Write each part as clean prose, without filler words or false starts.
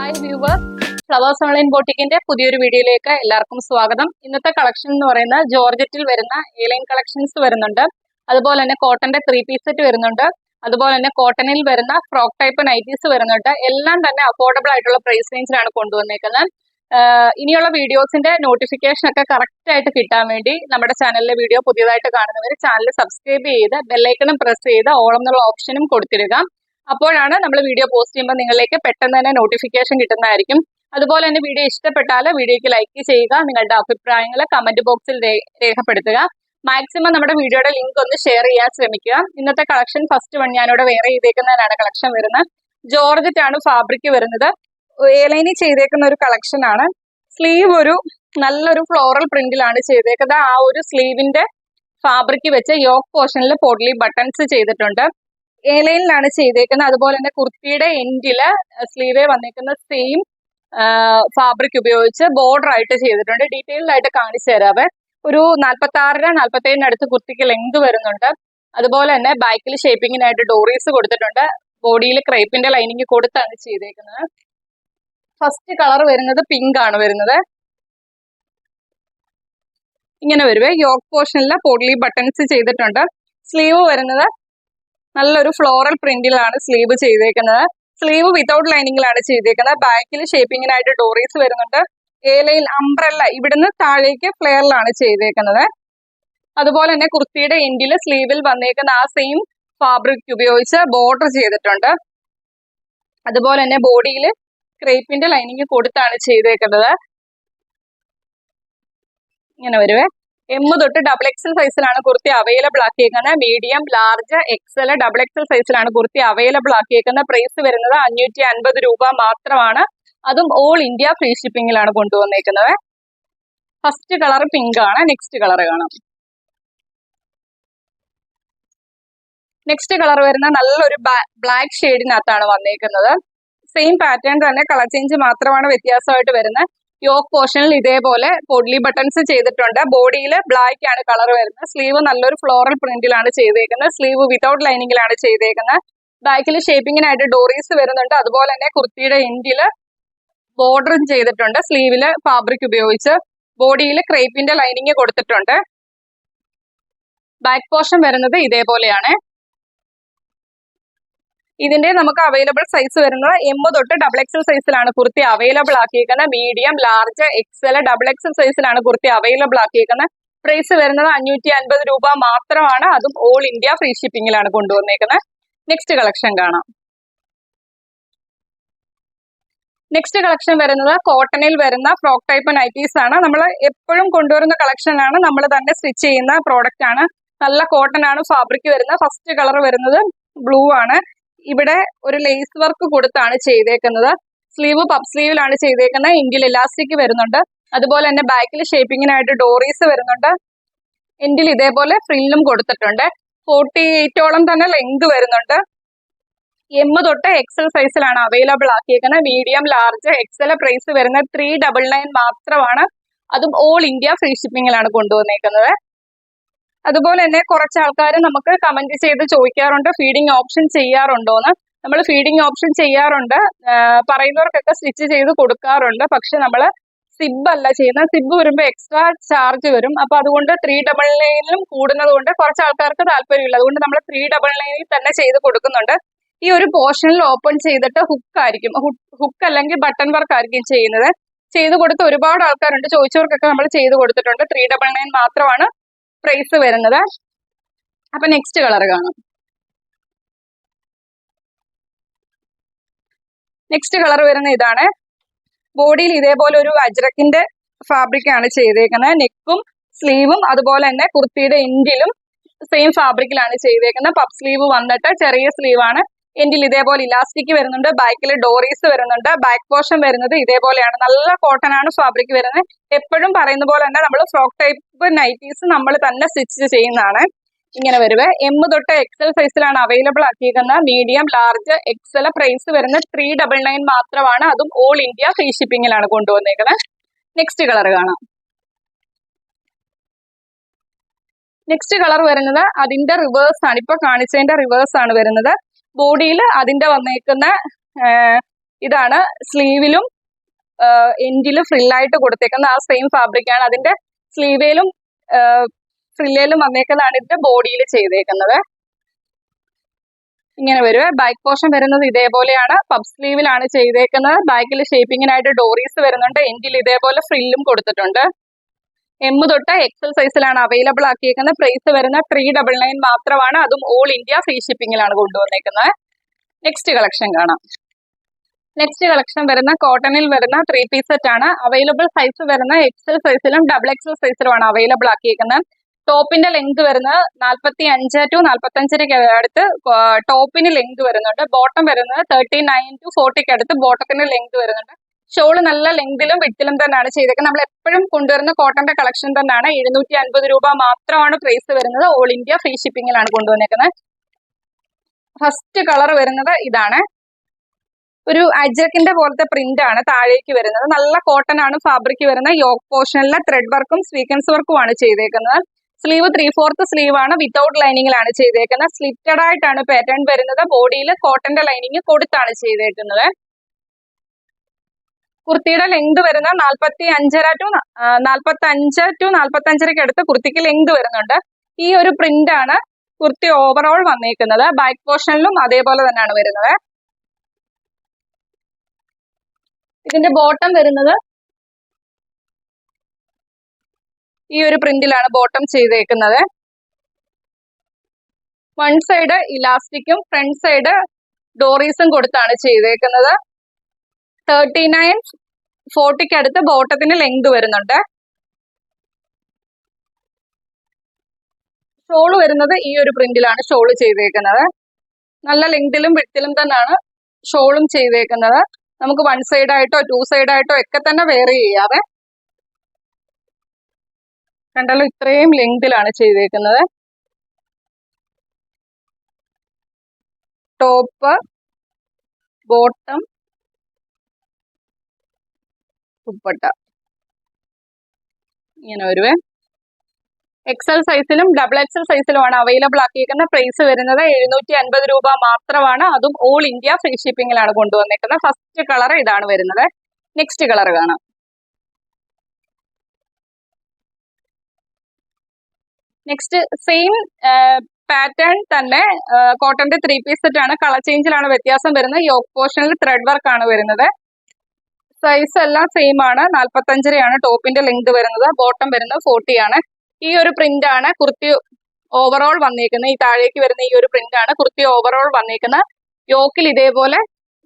Hi viewers, flowers online ബോട്ടിക്കിന്റെ പുതിയൊരു വീഡിയോയിലേക്ക് എല്ലാവർക്കും സ്വാഗതം. ഇന്നത്തെ കളക്ഷൻ എന്ന് പറയുന്നത് ജോർജറ്റിൽ വരുന്ന എലൈൻ കളക്ഷൻസ് വരുന്നുണ്ട്. അതുപോലെ തന്നെ കോട്ടന്റെ 3 പീസ് സെറ്റ് വരുന്നുണ്ട്. അതുപോലെ തന്നെ കോട്ടണിൽ വരുന്ന ഫ്രോക്ക് ടൈപ്പ് നൈറ്റീസ് വരുന്നുണ്ട്. എല്ലാം തന്നെ അഫോർഡബിൾ ആയിട്ടുള്ള പ്രൈസ് റേഞ്ചിലാണ് കൊണ്ടുവന്നേക്കുന്നത്. ഇനിയുള്ള വീഡിയോസിന്റെ നോട്ടിഫിക്കേഷൻ ഒക്കെ കറക്റ്റ് ആയിട്ട് കിട്ടാൻ വേണ്ടി നമ്മുടെ ചാനലിലെ വീഡിയോ പുതിയതായിട്ട് കാണുന്നവർ ചാനൽ സബ്സ്ക്രൈബ് ചെയ്ത് ബെല്ലൈക്കണും പ്രസ് ചെയ്ത് ഓൾ എന്നുള്ള ഓപ്ഷനും കൊടുത്തിടുക. അപ്പോഴാണ് നമ്മൾ വീഡിയോ പോസ്റ്റ് ചെയ്യുമ്പോൾ നിങ്ങളിലേക്ക് പെട്ടെന്ന് തന്നെ നോട്ടിഫിക്കേഷൻ കിട്ടുന്നതായിരിക്കും. അതുപോലെ തന്നെ വീഡിയോ ഇഷ്ടപ്പെട്ടാൽ വീഡിയോയ്ക്ക് ലൈക്ക് ചെയ്യുക, നിങ്ങളുടെ അഭിപ്രായങ്ങൾ കമന്റ് ബോക്സിൽ രേഖപ്പെടുത്തുക. മാക്സിമം നമ്മുടെ വീഡിയോയുടെ ലിങ്ക് ഒന്ന് ഷെയർ ചെയ്യാൻ ശ്രമിക്കുക. ഇന്നത്തെ കളക്ഷൻ ഫസ്റ്റ് വൺ ഞാനിവിടെ വേറെ ചെയ്തേക്കുന്നതിനാണ് കളക്ഷൻ വരുന്നത്. ജോർജറ്റ് ആണ് ഫാബ്രിക് വരുന്നത്. എലൈനി ചെയ്തേക്കുന്ന ഒരു കളക്ഷൻ ആണ്. സ്ലീവ് ഒരു നല്ലൊരു ഫ്ലോറൽ പ്രിന്റിലാണ് ചെയ്തേക്കുന്നത്. ആ ഒരു സ്ലീവിന്റെ ഫാബ്രിക് വെച്ച് യോക്ക് പോർഷനിൽ പോട്ട്ലി ബട്ടൺസ് ചെയ്തിട്ടുണ്ട്. എലൈനിലാണ് ചെയ്തേക്കുന്നത്. അതുപോലെ തന്നെ കുർത്തിയുടെ എൻഡില് സ്ലീവേ വന്നേക്കുന്ന സെയിം ഫാബ്രിക് ഉപയോഗിച്ച് ബോർഡർ ആയിട്ട് ചെയ്തിട്ടുണ്ട്. ഡീറ്റെയിൽഡ് ആയിട്ട് കാണിച്ചു തരാവേ. ഒരു 46-47 അടുത്ത് കുർത്തിക്ക് ലെങ്ത് വരുന്നുണ്ട്. അതുപോലെ തന്നെ ബാക്കിൽ ഷേപ്പിങ്ങിനായിട്ട് ഡോറീസ് കൊടുത്തിട്ടുണ്ട്. ബോഡിയിൽ ക്രേപ്പിന്റെ ലൈനിങ് കൊടുത്താണ് ചെയ്തേക്കുന്നത്. ഫസ്റ്റ് കളർ വരുന്നത് പിങ്ക് ആണ് വരുന്നത്. ഇങ്ങനെ വരുവേ. യോക്ക് പോർഷനിൽ പോട്ട്ലി ബട്ടൺസ് ചെയ്തിട്ടുണ്ട്. സ്ലീവ് വരുന്നത് നല്ലൊരു ഫ്ലോറൽ പ്രിന്റിലാണ് സ്ലീവ് ചെയ്തേക്കുന്നത്. സ്ലീവ് വിതൗട്ട് ലൈനിങ്ങിലാണ് ചെയ്തേക്കുന്നത്. ബാക്കിൽ ഷേപ്പിങ്ങിനായിട്ട് ഡോറീസ് വരുന്നുണ്ട്. ഏലയിൽ അംബ്രല്ല ഇവിടുന്ന് താഴേക്ക് ഫ്ലെയറിലാണ് ചെയ്തേക്കുന്നത്. അതുപോലെ തന്നെ കുർത്തിയുടെ എൻഡിൽ സ്ലീവിൽ വന്നേക്കുന്ന ആ സെയിം ഫാബ്രിക് ഉപയോഗിച്ച് ബോർഡർ ചെയ്തിട്ടുണ്ട്. അതുപോലെ തന്നെ ബോഡിയിൽ ക്രേപ്പിന്റെ ലൈനിങ് കൊടുത്താണ് ചെയ്തേക്കുന്നത്. ഇങ്ങനെ വരുവേ. M തൊട്ട് XXL സൈസിലാണ് കുർത്തി അവൈലബിൾ ആക്കിയേക്കുന്നത്. മീഡിയം, ലാർജ്, XL, XXL സൈസിലാണ് കുർത്തി അവൈലബിൾ ആക്കിയേക്കുന്നത്. പ്രൈസ് വരുന്നത് 550 രൂപ മാത്രമാണ്. അതും ഓൾ ഇന്ത്യ ഫ്രീ ഷിപ്പിംഗിലാണ് കൊണ്ടുവന്നേക്കുന്നത്. ഫസ്റ്റ് കളർ പിങ്ക് ആണ്. നെക്സ്റ്റ് കളർ കാണാം. നെക്സ്റ്റ് കളർ വരുന്ന നല്ലൊരു ബ്ലാക്ക് ഷെയ്ഡിനകത്താണ് വന്നേക്കുന്നത്. സെയിം പാറ്റേൺ തന്നെ, കളർ ചേഞ്ച് മാത്രമാണ് വ്യത്യാസമായിട്ട് വരുന്നത്. യോക്ക് പോർഷനിൽ ഇതേപോലെ പോട്ട്ലി ബട്ടൺസ് ചെയ്തിട്ടുണ്ട്. ബോഡിയിൽ ബ്ലാക്ക് ആണ് കളർ വരുന്നത്. സ്ലീവ് നല്ലൊരു ഫ്ലോറൽ പ്രിന്റിലാണ് ചെയ്തേക്കുന്നത്. സ്ലീവ് വിതൗട്ട് ലൈനിങ്ങിലാണ് ചെയ്തേക്കുന്നത്. ബാക്കിൽ ഷേപ്പിങ്ങിനായിട്ട് ഡോറീസ് വരുന്നുണ്ട്. അതുപോലെ തന്നെ കുർത്തിയുടെ എൻഡില് ബോർഡറും ചെയ്തിട്ടുണ്ട്. സ്ലീവില് ഫാബ്രിക് ഉപയോഗിച്ച് ബോഡിയിൽ ക്രേപ്പിന്റെ ലൈനിങ് കൊടുത്തിട്ടുണ്ട്. ബാക്ക് പോർഷൻ വരുന്നത് ഇതേപോലെയാണ്. ഇതിന്റെ നമുക്ക് അവൈലബിൾ സൈസ് വരുന്നത് M തൊട്ട് XXL സൈസിലാണ് കുർത്തി അവൈലബിൾ ആക്കിയിരിക്കുന്നത്. മീഡിയം, ലാർജ്, XL, XXL സൈസിലാണ് കുർത്തി അവൈലബിൾ ആക്കിയിരിക്കുന്നത്. പ്രൈസ് വരുന്നത് 550 രൂപ മാത്രമാണ്. അതും ഓൾ ഇന്ത്യ ഫ്രീ ഷിപ്പിംഗിലാണ് കൊണ്ടുവന്നേക്കുന്നത്. നെക്സ്റ്റ് കളക്ഷൻ കാണാം. നെക്സ്റ്റ് കളക്ഷൻ വരുന്നത് കോട്ടണിൽ വരുന്ന ഫ്രോക്ക് ടൈപ്പ് നൈറ്റീസ് ആണ്. നമ്മൾ എപ്പോഴും കൊണ്ടുവരുന്ന കളക്ഷൻ ആണ്. നമ്മൾ തന്നെ സ്റ്റിച്ച് ചെയ്യുന്ന പ്രോഡക്റ്റ് ആണ്. നല്ല കോട്ടൺ ആണ് ഫാബ്രിക് വരുന്നത്. ഫസ്റ്റ് കളർ വരുന്നത് ബ്ലൂ ആണ്. ഇവിടെ ഒരു ലേസ് വർക്ക് കൊടുത്താണ് ചെയ്തേക്കുന്നത്. സ്ലീവ് പഫ് സ്ലീവിലാണ് ചെയ്തേക്കുന്നത്. എൻഡിൽ ഇലാസ്റ്റിക് വരുന്നുണ്ട്. അതുപോലെ തന്നെ ബാക്കിൽ ഷേപ്പിങ്ങിനായിട്ട് ഡോറീസ് വരുന്നുണ്ട്. എൻഡിൽ ഇതേപോലെ ഫ്രില്ലും കൊടുത്തിട്ടുണ്ട്. 48ഓളം തന്നെ ലെങ്ത് വരുന്നുണ്ട്. M തൊട്ട് XL സൈസിലാണ് അവൈലബിൾ ആക്കിയേക്കുന്നത്. Medium, large, XL. പ്രൈസ് വരുന്നത് 399 മാത്രമാണ്. അതും ഓൾ ഇന്ത്യ ഫ്രീ ഷിപ്പിംഗിലാണ് കൊണ്ടുവന്നേക്കുന്നത്. അതുപോലെ തന്നെ കുറച്ച് ആൾക്കാർ നമുക്ക് കമന്റ് ചെയ്ത് ചോദിക്കാറുണ്ട് ഫീഡിങ് ഓപ്ഷൻ ചെയ്യാറുണ്ടോന്ന്. നമ്മൾ ഫീഡിങ് ഓപ്ഷൻ ചെയ്യാറുണ്ട്. പറയുന്നവർക്കൊക്കെ സ്റ്റിച്ച് ചെയ്ത് കൊടുക്കാറുണ്ട്. പക്ഷെ നമ്മൾ സിബ് അല്ല ചെയ്യുന്നത്. സിബ് വരുമ്പോൾ എക്സ്ട്രാ ചാർജ് വരും. അപ്പൊ അതുകൊണ്ട് 399 കൂടുന്നത് കൊണ്ട് കുറച്ച് ആൾക്കാർക്ക് താല്പര്യമില്ല. അതുകൊണ്ട് നമ്മൾ 399 തന്നെ ചെയ്ത് കൊടുക്കുന്നുണ്ട്. ഈ ഒരു പോർഷനിൽ ഓപ്പൺ ചെയ്തിട്ട് ഹുക്ക് ആയിരിക്കും, ഹുക്ക് അല്ലെങ്കിൽ ബട്ടൺ വർക്ക് ആയിരിക്കും ചെയ്യുന്നത്. ചെയ്ത് കൊടുത്ത് ഒരുപാട് ആൾക്കാരുണ്ട്. ചോദിച്ചവർക്കൊക്കെ നമ്മൾ ചെയ്ത് കൊടുത്തിട്ടുണ്ട്. 399 മാത്രമാണ് പ്രൈസ് വരുന്നത്. അപ്പൊ നെക്സ്റ്റ് കളർ കാണാം. നെക്സ്റ്റ് കളർ വരുന്ന ഇതാണ്. ബോഡിയിൽ ഇതേപോലെ ഒരു അജ്രക്കിന്റെ ഫാബ്രിക് ആണ് ചെയ്തേക്കുന്നത്. നെക്കും സ്ലീവും അതുപോലെ തന്നെ കുർത്തിയുടെ എൻഡിലും സെയിം ഫാബ്രിക്കിലാണ് ചെയ്തേക്കുന്നത്. പഫ് സ്ലീവ് വന്നിട്ട് ചെറിയ സ്ലീവ് ആണ്. എൻഡിൽ ഇതേപോലെ ഇലാസ്റ്റിക് വരുന്നുണ്ട്. ബാക്കിൽ ഡോറീസ് വരുന്നുണ്ട്. ബാക്ക് പോർഷൻ വരുന്നത് ഇതേപോലെയാണ്. നല്ല കോട്ടൺ ആണ് ഫാബ്രിക് വരുന്നത്. എപ്പോഴും പറയുന്ന പോലെ തന്നെ നമ്മൾ ഫ്രോക്ക് ടൈപ്പ് നൈറ്റീസ് നമ്മൾ തന്നെ സ്റ്റിച്ച് ചെയ്യുന്നതാണ്. ഇങ്ങനെ വരുവേ. M തൊട്ട് XL സൈസിലാണ് അവൈലബിൾ ആക്കിയിരിക്കുന്നത്. Medium, large, XL. പ്രൈസ് വരുന്നത് 399 മാത്രമാണ്. അതും ഓൾ ഇന്ത്യ ഫ്രീ ഷിപ്പിംഗിലാണ് കൊണ്ടുവന്നേക്കുന്നത്. നെക്സ്റ്റ് കളർ കാണാം. നെക്സ്റ്റ് കളർ വരുന്നത് അതിന്റെ റിവേഴ്സ് ആണ്. ഇപ്പൊ കാണിച്ചതിന്റെ റിവേഴ്സ് ആണ് വരുന്നത്. ബോഡിയിൽ അതിന്റെ വന്നേക്കുന്ന ഇതാണ് സ്ലീവിലും എൻഡിലും ഫ്രില്ലായിട്ട് കൊടുത്തേക്കുന്ന ആ സെയിം ഫാബ്രിക് ആണ്. അതിന്റെ സ്ലീവേലും ഫ്രില്ലേലും വന്നേക്കുന്നതാണ് ഇതിന്റെ ബോഡിയിൽ ചെയ്തേക്കുന്നത്. ഇങ്ങനെ വരുവേ. ബാക്ക് പോർഷൻ വരുന്നത് ഇതേപോലെയാണ്. പബ് സ്ലീവിലാണ് ചെയ്തേക്കുന്നത്. ബാക്കിൽ ഷേപ്പിങ്ങിനായിട്ട് ഡോറീസ് വരുന്നുണ്ട്. എൻഡിൽ ഇതേപോലെ ഫ്രില്ലും കൊടുത്തിട്ടുണ്ട്. M തൊട്ട് XL സൈസിലാണ് അവൈലബിൾ ആക്കിയേക്കുന്നത്. പ്രൈസ് വരുന്ന 399 മാത്രമാണ്. അതും ഓൾ ഇന്ത്യ ഫ്രീ ഷിപ്പിംഗിലാണ് കൊണ്ടുവന്നേക്കുന്നത്. നെക്സ്റ്റ് കളക്ഷൻ കാണാം. നെക്സ്റ്റ് കളക്ഷൻ വരുന്ന കോട്ടണിൽ വരുന്ന 3 പീസ് സെറ്റ് ആണ്. അവൈലബിൾ സൈസ് വരുന്ന XL സൈസിലും XXL സൈസിലുമാണ് അവൈലബിൾ ആക്കിയേക്കുന്നത്. ടോപ്പിന്റെ ലെങ്ത് വരുന്നത് 45 to 45 അടുത്ത് ടോപ്പിന് ലെങ്ത് വരുന്നുണ്ട്. ബോട്ടം വരുന്നത് 39 to 40 അടുത്ത് ബോട്ടത്തിന്റെ ലെങ്ത് വരുന്നുണ്ട്. ഷോള് നല്ല ലെങ്തിലും വിട്ടിലും തന്നെയാണ് ചെയ്തേക്കുന്നത്. നമ്മൾ എപ്പോഴും കൊണ്ടുവരുന്ന കോട്ടന്റെ കളക്ഷൻ തന്നെയാണ്. 750 രൂപ മാത്രമാണ് പ്രൈസ് വരുന്നത്. ഓൾ ഇന്ത്യ ഫ്രീ ഷിപ്പിംഗിലാണ് കൊണ്ടുവന്നേക്കുന്നത്. ഫസ്റ്റ് കളർ വരുന്നത് ഇതാണ്. ഒരു അജക്കിന്റെ പോലത്തെ പ്രിന്റ് ആണ് താഴേക്ക് വരുന്നത്. നല്ല കോട്ടൺ ആണ് ഫാബ്രിക് വരുന്നത്. യോക്ക് പോർഷനിലെ ത്രെഡ് വർക്കും സ്വീക്വൻസ് വർക്കും ആണ് ചെയ്തേക്കുന്നത്. സ്ലീവ് 3/4 സ്ലീവ് ആണ്. വിത്തൗട്ട് ലൈനിങ്ങിലാണ് ചെയ്തേക്കുന്നത്. സ്ലിറ്റഡ് ആയിട്ടാണ് പാറ്റേൺ വരുന്നത്. ബോഡിയിൽ കോട്ടന്റെ ലൈനിങ് കൊടുത്താണ് ചെയ്തേക്കുന്നത്. കുർത്തിയുടെ ലെങ്ത് വരുന്ന 45 to 45 അടുത്ത് കുർത്തിക്ക് ലെങ്ത് വരുന്നുണ്ട്. ഈ ഒരു പ്രിന്റ് ആണ് കുർത്തി ഓവറോൾ വന്നേക്കുന്നത്. ബാക്ക് പോർഷനിലും അതേപോലെ തന്നെയാണ് വരുന്നത്. ഇതിന്റെ ബോട്ടം വരുന്നത് ഈ ഒരു പ്രിന്റിലാണ് ബോട്ടം ചെയ്തേക്കുന്നത്. വൺ സൈഡ് ഇലാസ്റ്റിക്കും ഫ്രണ്ട് സൈഡ് ഡോറീസും കൊടുത്താണ് ചെയ്തേക്കുന്നത്. 39 40 അടുത്ത് ബോട്ടത്തിന് ലെങ്ത് വരുന്നുണ്ട്. ഷോള് വരുന്നത് ഈ ഒരു പ്രിന്റിലാണ് ഷോള് ചെയ്തേക്കുന്നത്. നല്ല ലെങ്തിലും വിട്ടിലും തന്നെയാണ് ഷോളും ചെയ്തേക്കുന്നത്. നമുക്ക് വൺ സൈഡ് ആയിട്ടോ 2 സൈഡ് ആയിട്ടോ ഒക്കെ തന്നെ വെയർ ചെയ്യാതെ. കണ്ടല്ലോ, ഇത്രയും ലെങ്തിലാണ് ചെയ്തേക്കുന്നത്. ടോപ്പ്, ബോട്ടം, ദുപ്പട്ട ഇങ്ങനെ വരുവേ. XL സൈസിലും XXL സൈസിലുമാണ് അവൈലബിൾ ആക്കിയിരിക്കുന്നത്. പ്രൈസ് വരുന്നത് 750 രൂപ മാത്രമാണ്. അതും ഓൾ ഇന്ത്യ ഫ്രീ ഷിപ്പിംഗിലാണ് കൊണ്ടുവന്നേക്കുന്നത്. ഫസ്റ്റ് കളർ ഇതാണ് വരുന്നത്. നെക്സ്റ്റ് കളർ കാണാം. നെക്സ്റ്റ് സെയിം പാറ്റേൺ തന്നെ കോട്ടന്റെ 3 പീസ് സെറ്റ് ആണ്. കളർ ചേഞ്ചിലാണ് വ്യത്യാസം വരുന്നത്. യോക്ക് പോർഷനിൽ ത്രെഡ് വർക്ക് ആണ് വരുന്നത്. സൈസ് എല്ലാം സെയിം ആണ്. 45 ആണ് ടോപ്പിന്റെ ലെങ്ത് വരുന്നത്. ബോട്ടം വരുന്നത് 40 ആണ്. ഈ ഒരു പ്രിന്റ് ആണ് കുർത്തി ഓവറോൾ വന്നേക്കുന്നത്. ഈ താഴേക്ക് വരുന്ന ഈ ഒരു പ്രിന്റ് ആണ് കുർത്തി ഓവറോൾ വന്നേക്കുന്നത്. യോക്കിൽ ഇതേപോലെ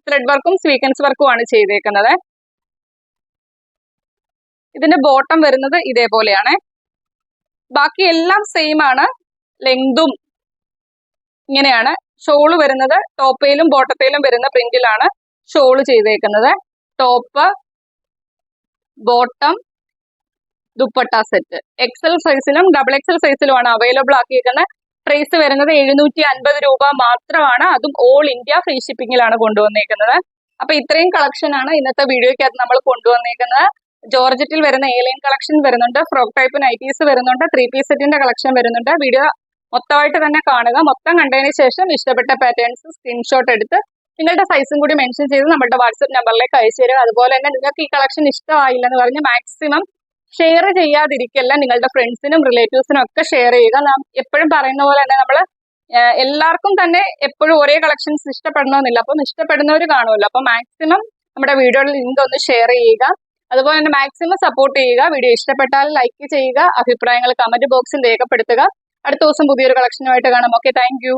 ത്രെഡ് വർക്കും സ്വീക്വൻസ് വർക്കും ആണ് ചെയ്തേക്കുന്നത്. ഇതിന്റെ ബോട്ടം വരുന്നത് ഇതേപോലെയാണ്. ബാക്കി എല്ലാം സെയിം ആണ്. ലെങ്തും ഇങ്ങനെയാണ്. ഷോള് വരുന്നത് ടോപ്പയിലും ബോട്ടത്തിലും വരുന്ന പ്രിന്റിലാണ് ഷോള് ചെയ്തേക്കുന്നത്. Top, bottom, dupatta set XL സൈസിലും XXL സൈസിലുമാണ് അവൈലബിൾ ആക്കിയിരിക്കുന്നത്. പ്രൈസ് വരുന്നത് 750 രൂപ മാത്രമാണ്. അതും ഓൾ ഇന്ത്യ ഫ്രീ ഷിപ്പിംഗിലാണ് കൊണ്ടുവന്നേക്കുന്നത്. അപ്പൊ ഇത്രയും കളക്ഷൻ ആണ് ഇന്നത്തെ വീഡിയോയ്ക്കകത്ത് നമ്മൾ കൊണ്ടുവന്നേക്കുന്നത്. ജോർജറ്റിൽ വരുന്ന A-ലൈൻ കളക്ഷൻ വരുന്നുണ്ട്. ഫ്രോക്ക് ടൈപ്പ് നൈറ്റീസ് വരുന്നുണ്ട്. 3 പീസ് സെറ്റിന്റെ കളക്ഷൻ വരുന്നുണ്ട്. വീഡിയോ മൊത്തമായിട്ട് തന്നെ കാണുക. മൊത്തം കണ്ടതിന് ശേഷം ഇഷ്ടപ്പെട്ട പാറ്റേൺസ് സ്ക്രീൻഷോട്ട് എടുത്ത് നിങ്ങളുടെ സൈസും കൂടി മെൻഷൻ ചെയ്ത് നമ്മുടെ വാട്സ്ആപ്പ് നമ്പറിലേക്ക് അയച്ചു തരിക. അതുപോലെ തന്നെ നിങ്ങൾക്ക് ഈ കളക്ഷൻ ഇഷ്ടമായില്ലെന്ന് പറഞ്ഞ് മാക്സിമം ഷെയർ ചെയ്യാതിരിക്കല്ല. നിങ്ങളുടെ ഫ്രണ്ട്സിനും റിലേറ്റീവ്സിനും ഒക്കെ ഷെയർ ചെയ്യുക. നാം എപ്പോഴും പറയുന്ന പോലെ തന്നെ നമ്മൾ എല്ലാവർക്കും തന്നെ എപ്പോഴും ഒരേ കളക്ഷൻസ് ഇഷ്ടപ്പെടണമെന്നില്ല. അപ്പം ഇഷ്ടപ്പെടുന്നവർ കാണുമല്ലോ. അപ്പം മാക്സിമം നമ്മുടെ വീഡിയോയുടെ ലിങ്ക് ഒന്ന് ഷെയർ ചെയ്യുക. അതുപോലെ തന്നെ മാക്സിമം സപ്പോർട്ട് ചെയ്യുക. വീഡിയോ ഇഷ്ടപ്പെട്ടാൽ ലൈക്ക് ചെയ്യുക. അഭിപ്രായങ്ങൾ കമന്റ് ബോക്സിൽ രേഖപ്പെടുത്തുക. അടുത്ത ദിവസം പുതിയൊരു കളക്ഷനുമായിട്ട് കാണാം. Okay, thank you.